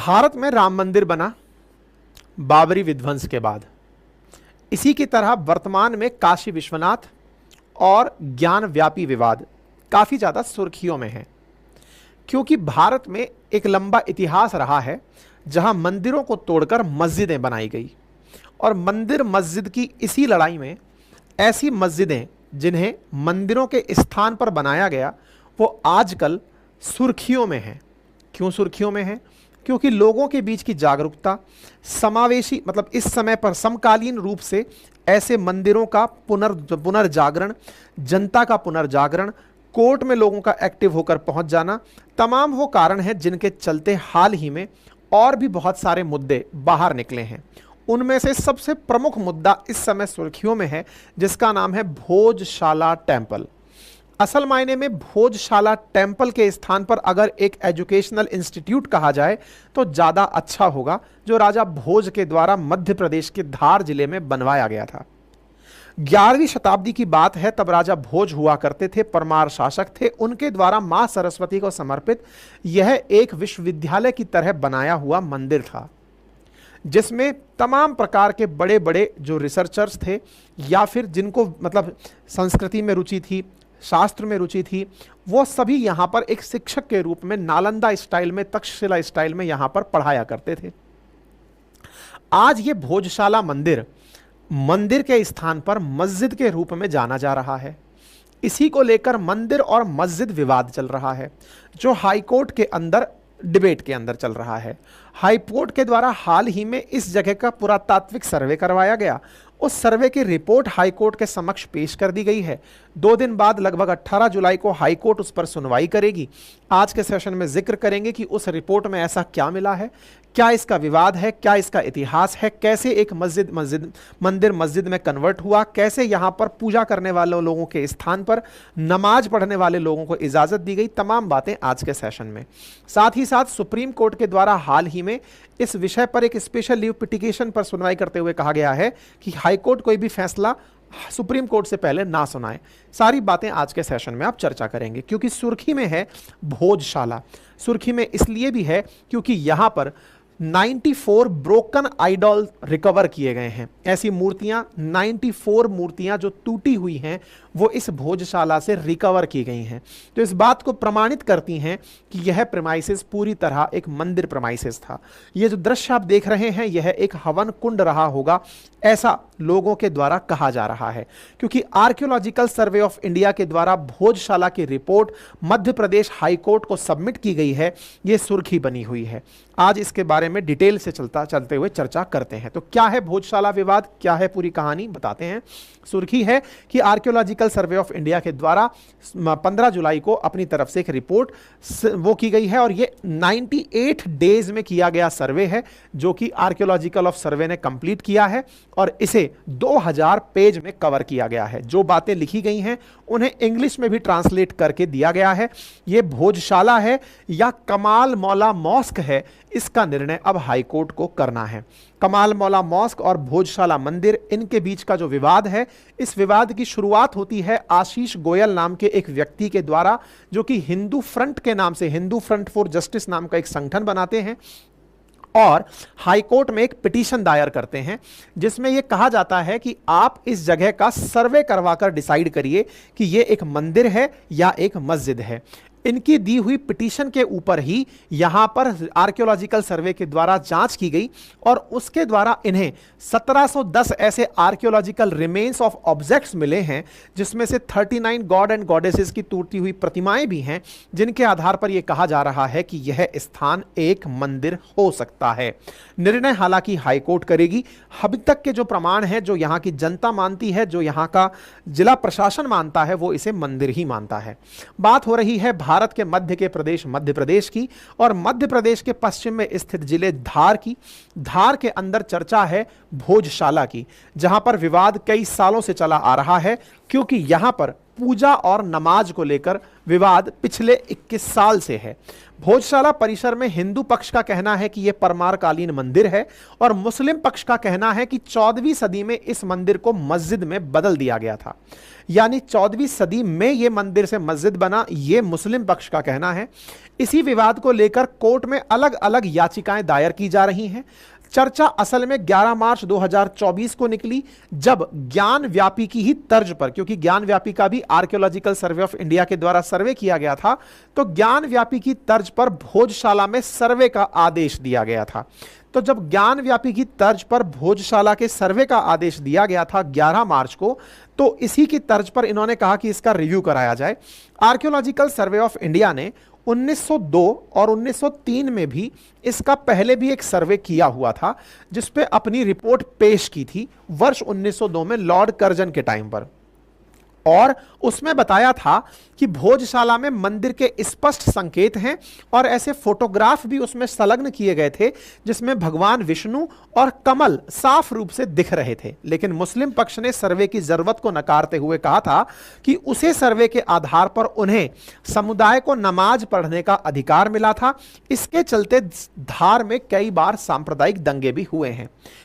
भारत में राम मंदिर बना बाबरी विध्वंस के बाद। इसी की तरह वर्तमान में काशी विश्वनाथ और ज्ञान व्यापी विवाद काफ़ी ज़्यादा सुर्खियों में है, क्योंकि भारत में एक लंबा इतिहास रहा है जहां मंदिरों को तोड़कर मस्जिदें बनाई गई, और मंदिर मस्जिद की इसी लड़ाई में ऐसी मस्जिदें जिन्हें मंदिरों के स्थान पर बनाया गया वो आजकल सुर्खियों में हैं। क्यों सुर्खियों में हैं? क्योंकि लोगों के बीच की जागरूकता, समावेशी मतलब इस समय पर समकालीन रूप से ऐसे मंदिरों का पुनर्जागरण, जनता का पुनर्जागरण, कोर्ट में लोगों का एक्टिव होकर पहुंच जाना, तमाम वो कारण हैं जिनके चलते हाल ही में और भी बहुत सारे मुद्दे बाहर निकले हैं। उनमें से सबसे प्रमुख मुद्दा इस समय सुर्खियों में है, जिसका नाम है भोजशाला टेम्पल। असल मायने में भोजशाला टेम्पल के स्थान पर अगर एक एजुकेशनल इंस्टीट्यूट कहा जाए तो ज़्यादा अच्छा होगा, जो राजा भोज के द्वारा मध्य प्रदेश के धार जिले में बनवाया गया था। 11वीं शताब्दी की बात है, तब राजा भोज हुआ करते थे, परमार शासक थे। उनके द्वारा मां सरस्वती को समर्पित यह एक विश्वविद्यालय की तरह बनाया हुआ मंदिर था, जिसमें तमाम प्रकार के बड़े बड़े जो रिसर्चर्स थे या फिर जिनको मतलब संस्कृति में रुचि थी, शास्त्र में रुचि थी, वो सभी यहाँ पर एक शिक्षक के रूप में नालंदा स्टाइल में, तक्षशिला स्टाइल में यहाँ पर पढ़ाया करते थे। आज ये भोजशाला मंदिर के स्थान पर मस्जिद के रूप में जाना जा रहा है। इसी को लेकर मंदिर और मस्जिद विवाद चल रहा है, जो हाईकोर्ट के अंदर डिबेट के अंदर चल रहा है। हाईकोर्ट के द्वारा हाल ही में इस जगह का पुरातात्विक सर्वे करवाया गया। उस सर्वे की रिपोर्ट हाईकोर्ट के समक्ष पेश कर दी गई है। 2 दिन बाद लगभग 18 जुलाई को हाईकोर्ट उस पर सुनवाई करेगी। आज के सेशन में जिक्र करेंगे कि उस रिपोर्ट में ऐसा क्या मिला है, क्या इसका विवाद है, क्या इसका इतिहास है, कैसे एक मंदिर मस्जिद में कन्वर्ट हुआ, कैसे यहाँ पर पूजा करने वाले लोगों के स्थान पर नमाज पढ़ने वाले लोगों को इजाज़त दी गई। तमाम बातें आज के सेशन में। साथ ही साथ सुप्रीम कोर्ट के द्वारा हाल ही में इस विषय पर एक स्पेशल लीव पिटिशन पर सुनवाई करते हुए कहा गया है कि हाईकोर्ट कोई भी फैसला सुप्रीम कोर्ट से पहले ना सुनाए। सारी बातें आज के सेशन में आप चर्चा करेंगे, क्योंकि सुर्खी में है भोजशाला। सुर्खी में इसलिए भी है क्योंकि यहां पर 94 ब्रोकन आइडल रिकवर किए गए हैं। ऐसी मूर्तियां 94 मूर्तियां जो टूटी हुई हैं वो इस भोजशाला से रिकवर की गई हैं, तो इस बात को प्रमाणित करती हैं कि यह प्रेमाइसिस पूरी तरह एक मंदिर प्रेमाइसिस था। ये जो दृश्य आप देख रहे हैं यह एक हवन कुंड रहा होगा, ऐसा लोगों के द्वारा कहा जा रहा है, क्योंकि आर्कियोलॉजिकल सर्वे ऑफ इंडिया के द्वारा भोजशाला की रिपोर्ट मध्य प्रदेश हाईकोर्ट को सबमिट की गई है। ये सुर्खी बनी हुई है। आज इसके बारे में डिटेल से चलते हुए चर्चा करते हैं। तो क्या है भोजशाला विवाद, क्या है पूरी कहानी, बताते हैं। सुर्खी है कि आर्कियोलॉजिकल सर्वे ऑफ इंडिया के द्वारा 15 जुलाई को अपनी तरफ से एक रिपोर्ट वो की गई है, और ये 98 डेज में किया गया सर्वे है, जो कि आर्कियोलॉजिकल ऑफ सर्वे ने कंप्लीट किया है, और इसे 2000 पेज में कवर किया गया है। जो बातें लिखी गई हैं उन्हें इंग्लिश में भी ट्रांसलेट करके दिया गया है। ये भोजशाला है या कमाल मौला मॉस्क है, इसका निर्णय अब हाईकोर्ट को करना है। कमाल मौला मॉस्क और भोजशाला मंदिर, इनके बीच का जो विवाद है, इस विवाद की शुरुआत होती है आशीष गोयल नाम के एक व्यक्ति के द्वारा, जो कि हिंदू फ्रंट के नाम से, हिंदू फ्रंट फॉर जस्टिस नाम का एक संगठन बनाते हैं, और हाईकोर्ट में एक पिटीशन दायर करते हैं, जिसमें यह कहा जाता है कि आप इस जगह का सर्वे करवाकर डिसाइड करिए कि यह एक मंदिर है या एक मस्जिद है। इनकी दी हुई पिटीशन के ऊपर ही यहां पर आर्कियोलॉजिकल सर्वे के द्वारा जांच की गई, और उसके द्वारा इन्हें 1710 ऐसे आर्कियोलॉजिकल रिमेन्स ऑफ ऑब्जेक्ट्स मिले हैं, जिसमें से 39 गॉड एंड गॉडेसेस की टूटी हुई प्रतिमाएं भी हैं, जिनके आधार पर यह कहा जा रहा है कि यह स्थान एक मंदिर हो सकता है। निर्णय हालांकि हाईकोर्ट करेगी। अभी तक के जो प्रमाण है, जो यहां की जनता मानती है, जो यहां का जिला प्रशासन मानता है, वो इसे मंदिर ही मानता है। बात हो रही है भारत के मध्य के प्रदेश मध्य प्रदेश की, और मध्य प्रदेश के पश्चिम में स्थित जिले धार की। धार के अंदर चर्चा है भोजशाला की, जहां पर विवाद कई सालों से चला आ रहा है, क्योंकि यहां पर पूजा और नमाज को लेकर विवाद पिछले 21 साल से है। भोजशाला परिसर में हिंदू पक्ष का कहना है कि यह परमार कालीन मंदिर है, और मुस्लिम पक्ष का कहना है कि 14वीं सदी में इस मंदिर को मस्जिद में बदल दिया गया था। यानी 14वीं सदी में यह मंदिर से मस्जिद बना, यह मुस्लिम पक्ष का कहना है। इसी विवाद को लेकर कोर्ट में अलग अलग याचिकाएं दायर की जा रही हैं। चर्चा असल में 11 मार्च 2024 को निकली, जब ज्ञान व्यापी की ही तर्ज पर, क्योंकि ज्ञान व्यापी का भी आर्कियोलॉजिकल सर्वे ऑफ इंडिया के द्वारा सर्वे किया गया था, तो ज्ञान व्यापी की तर्ज पर भोजशाला में सर्वे का आदेश दिया गया था। तो जब ज्ञान व्यापी की तर्ज पर भोजशाला के सर्वे का आदेश दिया गया था 11 मार्च को, तो इसी की तर्ज पर इन्होंने कहा कि इसका रिव्यू कराया जाए। आर्कियोलॉजिकल सर्वे ऑफ इंडिया ने 1902 और 1903 में भी इसका पहले भी एक सर्वे किया हुआ था, जिसपे अपनी रिपोर्ट पेश की थी वर्ष 1902 में लॉर्ड कर्जन के टाइम पर, और उसमें बताया था कि भोजशाला में मंदिर के स्पष्ट संकेत हैं और ऐसे फोटोग्राफ भी उसमें संलग्न किए गए थे जिसमें भगवान विष्णु और कमल साफ रूप से दिख रहे थे। लेकिन मुस्लिम पक्ष ने सर्वे की जरूरत को नकारते हुए कहा था कि उसे सर्वे के आधार पर उन्हें समुदाय को नमाज पढ़ने का अधिकार मिला था। इसके चलते धार में कई बार सांप्रदायिक दंगे भी हुए हैं।